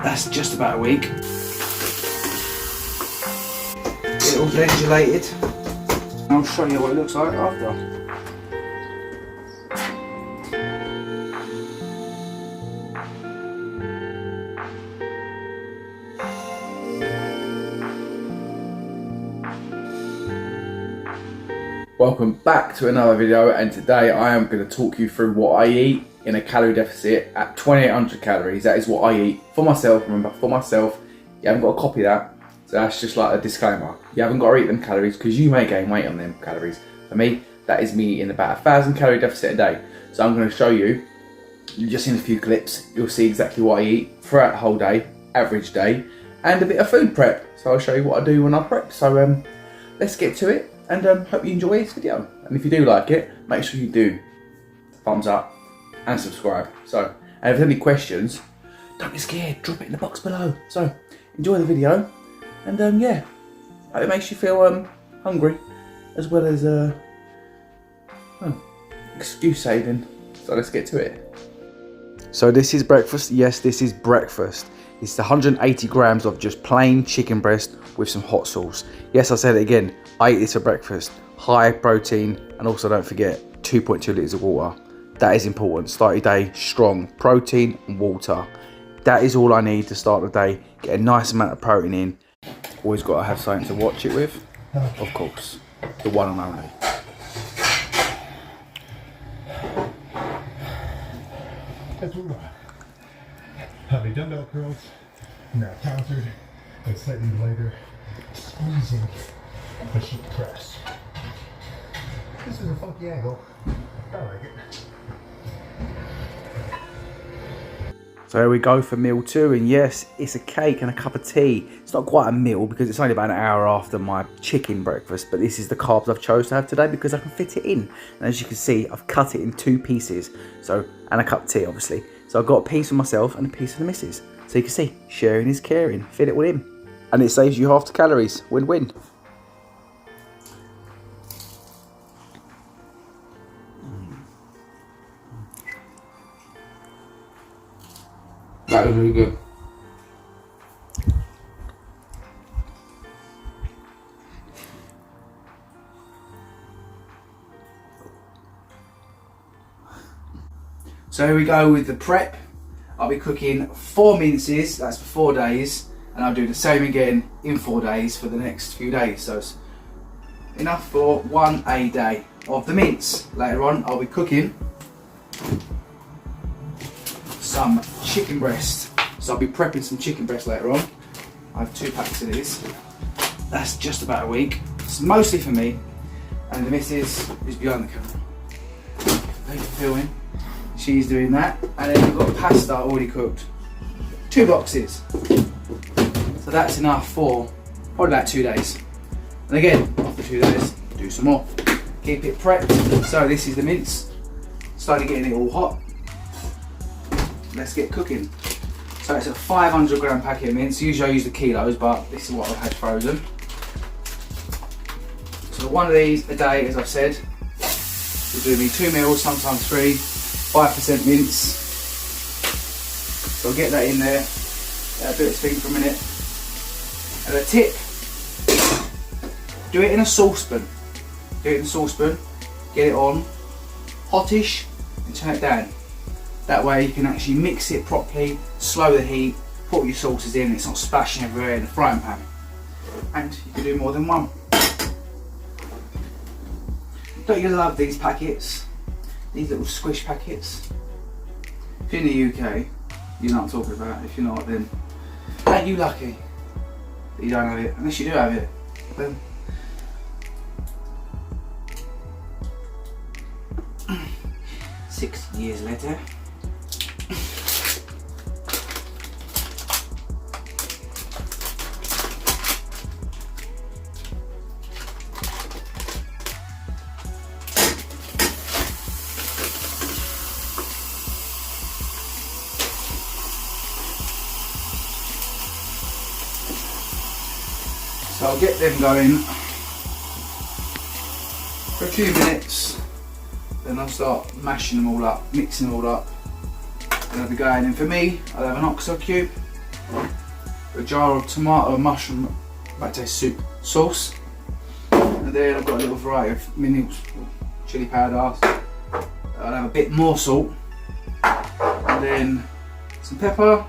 That's just about a week. Get it all ventilated. I'll show you what it looks like after. Welcome back to another video, and today I am going to talk you through what I eat in a calorie deficit at 2800 calories. That is what I eat for myself. Remember, for myself. You haven't got to copy that. So that's just like a disclaimer. You haven't got to eat them calories because you may gain weight on them calories. For me, that is me eating about 1000 calorie deficit a day. So I'm going to show you, just in a few clips, you'll see exactly what I eat throughout the whole day, average day, and a bit of food prep. So I'll show you what I do when I prep. So let's get to it. And hope you enjoy this video. And if you do like it, make sure you do thumbs up and subscribe. So, and if there's any questions, don't be scared, drop it in the box below. So, enjoy the video, and yeah, hope it makes you feel hungry, as well as excuse saving. So let's get to it. So this is breakfast. Yes, this is breakfast. It's 180 grams of just plain chicken breast with some hot sauce. Yes, I said it again. I eat this for breakfast. High protein, and also don't forget 2.2 litres of water. That is important. Start your day strong. Protein and water. That is all I need to start the day. Get a nice amount of protein in. Always got to have something to watch it with. Of course, the one and only. Let's move on. Heavy dumbbell curls, now countered, and slightly lighter, squeezing the sheet press. This is a funky angle. I like it. So here we go for meal 2, and yes, it's a cake and a cup of tea. It's not quite a meal because it's only about an hour after my chicken breakfast, but this is the carbs I've chose to have today because I can fit it in. And as you can see, I've cut it in 2 pieces, so, and a cup of tea obviously. So I've got a piece for myself and a piece for the missus. So you can see, sharing is caring, fit it all in. And it saves you half the calories, win-win. That was really good. So here we go with the prep. I'll be cooking 4 minces, that's for 4 days, and I'll do the same again in 4 days for the next few days. So it's enough for 1 a day of the mince. Later on I'll be cooking some chicken breast. So I'll be prepping some chicken breast later on. I have 2 packs of these. That's just about a week. It's mostly for me, and the missus is behind the camera. Thank you for filming. She's doing that, and then we've got pasta already cooked. 2 boxes. So that's enough for probably about 2 days. And again, after 2 days, do some more. Keep it prepped. So this is the mince. Started getting it all hot. Let's get cooking. So it's a 500 gram packet of mince. Usually I use the kilos, but this is what I've had frozen. So one of these a day, as I've said, will do me 2 meals, sometimes 3, 5% mince. So I'll get that in there, let it do its thing for a minute. And a tip, do it in a saucepan. Do it in a saucepan, get it on, hottish, and turn it down. That way you can actually mix it properly, slow the heat, put your sauces in, it's not splashing everywhere in the frying pan. And you can do more than one. Don't you love these packets? These little squish packets? If you're in the UK, you know what I'm talking about. If you're not, then aren't you lucky that you don't have it? Unless you do have it, then 6 years later. So I'll get them going for a few minutes, then I'll start mashing them all up, mixing them all up, and I'll be going in. For me, I'll have an oxo cube, a jar of tomato and mushroom pate soup sauce. And then I've got a little variety of mini chili powder. I'll have a bit more salt. And then some pepper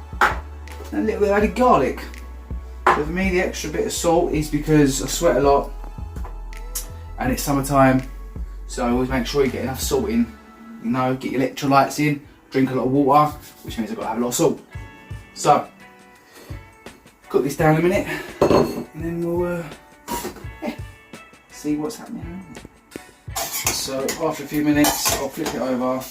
and a little bit of added garlic. So for me the extra bit of salt is because I sweat a lot and it's summertime, so I always make sure you get enough salt in. You know, get your electrolytes in, drink a lot of water, which means I've got to have a lot of salt. So, cook this down a minute and then we'll see what's happening. So after a few minutes I'll flip it over.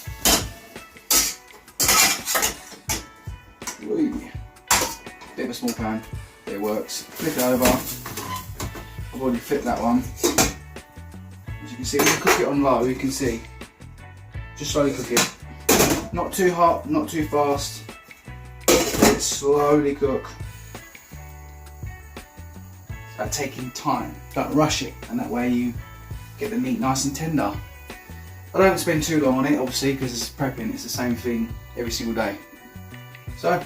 Bit of a small pan, but it works. Flip it over. I've already flipped that one. As you can see, when you cook it on low, you can see, just slowly cook it. Not too hot, not too fast. Let it slowly cook. It's about taking time. Don't rush it, and that way you get the meat nice and tender. I don't spend too long on it, obviously, because it's prepping. It's the same thing every single day. So,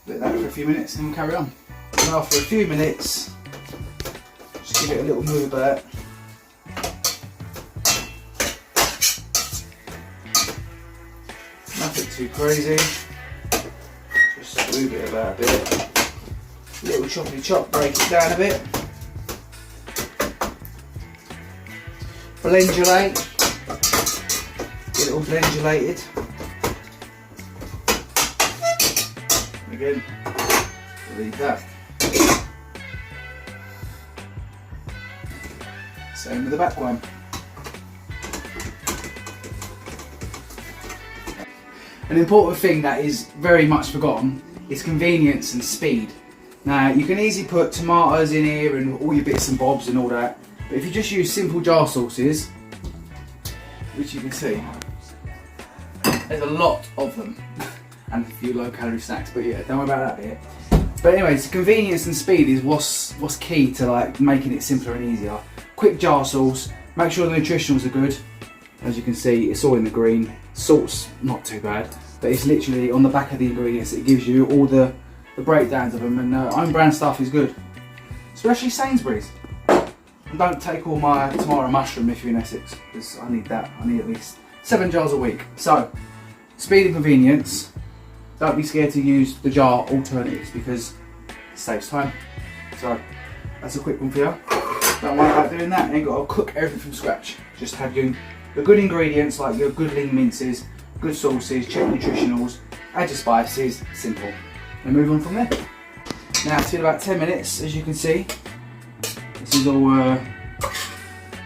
let that for a few minutes and we'll carry on. And after a few minutes, just give it a little move about. Nothing too crazy. Just move it about a bit. Little choppy chop, break it down a bit. Blendulate. Get it all blendulated. Again, leave that. Same with the back one. An important thing that is very much forgotten is convenience and speed. Now you can easily put tomatoes in here and all your bits and bobs and all that, but if you just use simple jar sauces, which you can see, there's a lot of them. And a few low calorie snacks, but yeah, don't worry about that bit. But anyways, convenience and speed is what's key to like making it simpler and easier. Quick jar sauce, make sure the nutritionals are good. As you can see, it's all in the green. Salt's not too bad, but it's literally on the back of the ingredients. It gives you all the breakdowns of them, and own brand stuff is good, especially Sainsbury's. And don't take all my tomato and mushroom if you're in Essex, because I need that. I need at least 7 jars a week. So, speed and convenience. Don't be scared to use the jar alternatives because it saves time. So that's a quick one for you. Don't worry about doing that. You ain't got to cook everything from scratch. Just have your good ingredients like your good lean minces, good sauces, check nutritionals, add your spices, simple. And move on from there. Now it's in about 10 minutes, as you can see. This is all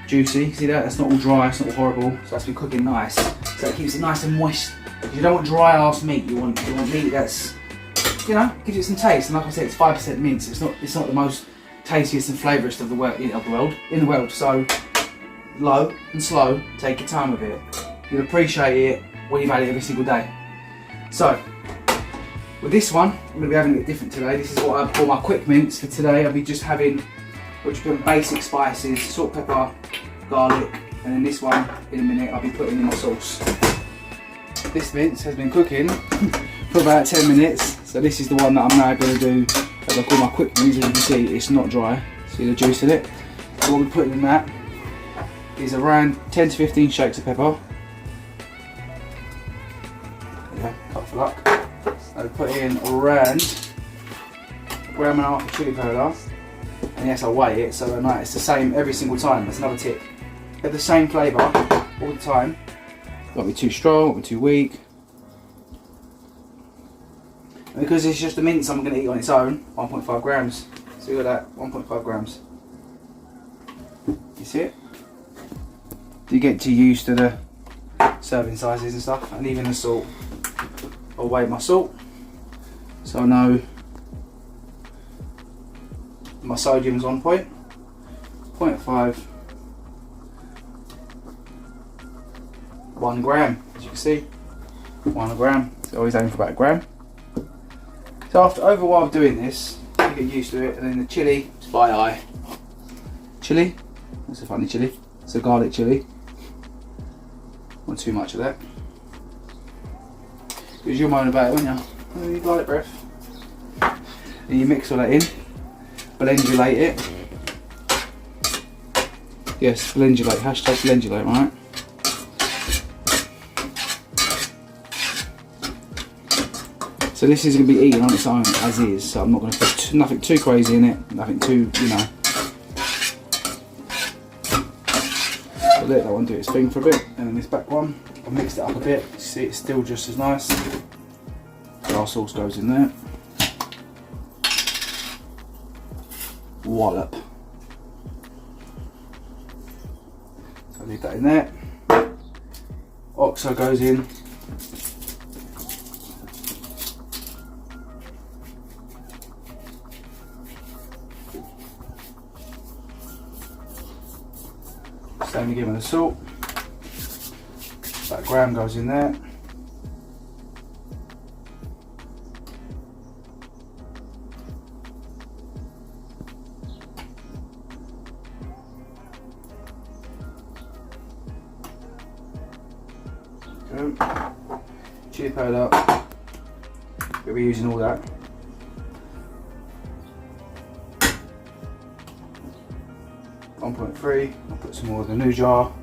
juicy. See that? That's not all dry, it's not all horrible. So that's been cooking nice. So it keeps it nice and moist. You don't want dry ass meat. You want meat that's, you know, gives it some taste. And like I said, it's 5% mince. It's not the most tastiest and flavourist of the world. So low and slow. Take your time with it. You'll appreciate it when you've had it every single day. So with this one, I'm going to be having it different today. This is what I call my quick mince for today. I'll be just having basic spices, salt, pepper, garlic, and then this one in a minute I'll be putting in my sauce. This mince has been cooking for about 10 minutes, so this is the one that I'm now going to do as I call my quick mince. As you can see, it's not dry, see the juice in it. So what we're putting in that is around 10 to 15 shakes of pepper. Yeah, cut for luck. I'll put in around 1.5 grams of chili powder, and yes, I'll weigh it so that it's the same every single time. That's another tip. Get the same flavour all the time. Won't be too strong, won't be too weak. And because it's just a mince I'm going to eat on its own, 1.5 grams. See look at that, 1.5 grams. You see it? You get too used to the serving sizes and stuff, and even the salt. I'll weigh my salt, so I know my sodium's on point. 0.5. 1 gram, as you can see, 1 gram. So always aim for about 1 gram. So over while I'm doing this, you get used to it, and then the chilli, it's by eye. Chilli, that's a funny chilli. It's a garlic chilli. Not too much of that. Because you'll moan about it, won't you? Oh, you garlic breath. Then you mix all that in, blendulate it. Yes, blendulate, hashtag blendulate, right? So this is going to be eaten on its own as is, so I'm not going to put nothing too crazy in it, nothing too, you know. So let that one do its thing for a bit, and then this back one, I'll mix it up a bit. See, it's still just as nice. So our sauce goes in there. Wallop. So leave that in there. Oxo goes in. Same again with the salt. That gram goes in there. Chili powder. We'll be using all that. .3. I'll put some more in the new jar,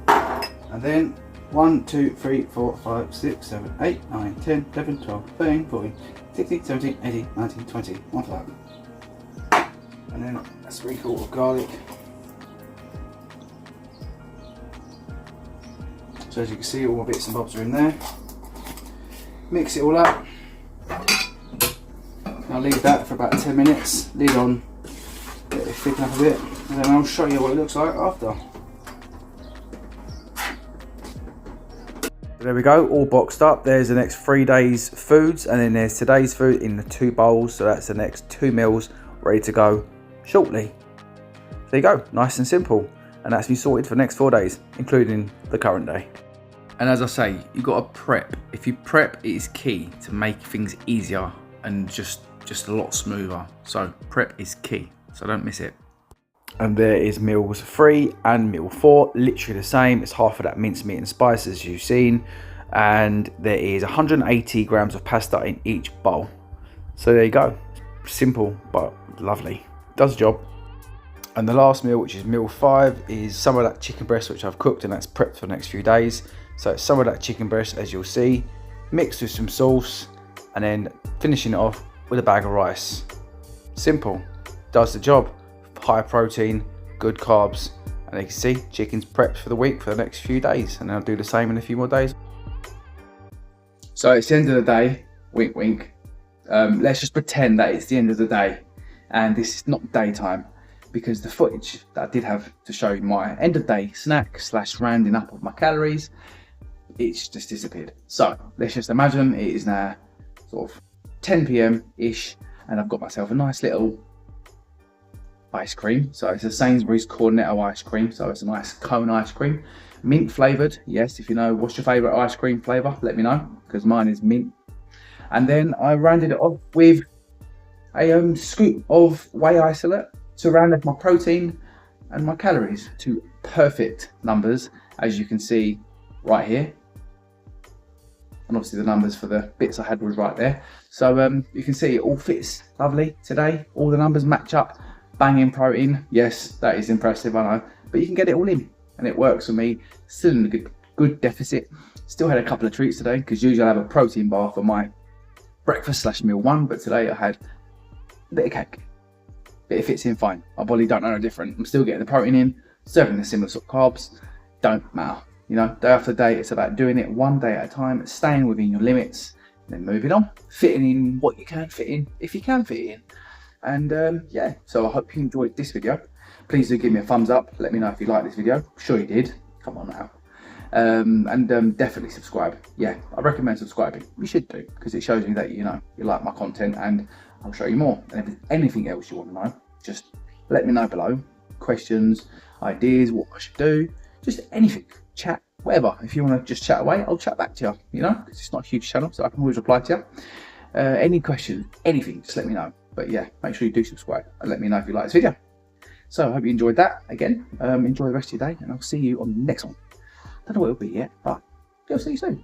and then 1, 2, 3, 4, 5, 6, 7, 8, 9, 10, 11, 12, 13, 14, 16, 17, 18, 19, 20. One for that. And then a sprinkle of garlic. So as you can see, all my bits and bobs are in there. Mix it all up. I'll leave that for about 10 minutes. Lid on. Let it thicken up a bit. And then I'll show you what it looks like after. There we go, all boxed up. There's the next 3 days foods, and then there's today's food in the 2 bowls. So that's the next 2 meals ready to go shortly. There you go, nice and simple. And that's been sorted for the next 4 days, including the current day. And as I say, you've got to prep. If you prep, it is key to make things easier and just a lot smoother. So prep is key, so don't miss it. And there is meals 3 and meal 4, literally the same. It's half of that minced meat and spices you've seen, and there is 180 grams of pasta in each bowl. So there you go, simple but lovely, does the job. And the last meal, which is meal 5, is some of that chicken breast which I've cooked, and that's prepped for the next few days. So it's some of that chicken breast, as you'll see, mixed with some sauce, and then finishing it off with a bag of rice. Simple, does the job. High protein, good carbs, and you can see chicken's prepped for the week for the next few days, and I'll do the same in a few more days. So it's the end of the day, wink wink. Let's just pretend that it's the end of the day and this is not daytime, because the footage that I did have to show you my end of day snack / rounding up of my calories, it's just disappeared. So let's just imagine it is now sort of 10 PM ish, and I've got myself a nice little ice cream. So it's a Sainsbury's Cornetto ice cream, so it's a nice cone ice cream, mint flavoured. Yes, if you know what's your favourite ice cream flavour, let me know, because mine is mint. And then I rounded it off with a scoop of whey isolate to round up my protein and my calories to perfect numbers, as you can see right here. And obviously the numbers for the bits I had was right there. So you can see it all fits lovely today. All the numbers match up. Banging protein, yes, that is impressive, I know, but you can get it all in, and it works for me. Still in a good deficit. Still had a couple of treats today, because usually I have a protein bar for my breakfast / meal 1, but today I had a bit of cake. But it fits in fine. My body don't know no different. I'm still getting the protein in, serving the similar sort of carbs. Don't matter, you know. Day after day, it's about doing it one day at a time, staying within your limits, and then moving on, fitting in what you can fit in, if you can fit it in. And yeah, so I hope you enjoyed this video. Please do give me a thumbs up. Let me know if you like this video. I'm sure you did. Come on now. And definitely subscribe. Yeah, I recommend subscribing. You should do, because it shows me that you like my content, and I'll show you more. And if there's anything else you want to know, just let me know below. Questions, ideas, what I should do, just anything, chat, whatever. If you want to just chat away, I'll chat back to you, because it's not a huge channel, so I can always reply to you. Any questions, anything, just let me know. But yeah, make sure you do subscribe and let me know if you like this video. So I hope you enjoyed that. Again, enjoy the rest of your day, and I'll see you on the next one. Don't know what it'll be yet, but I'll see you soon.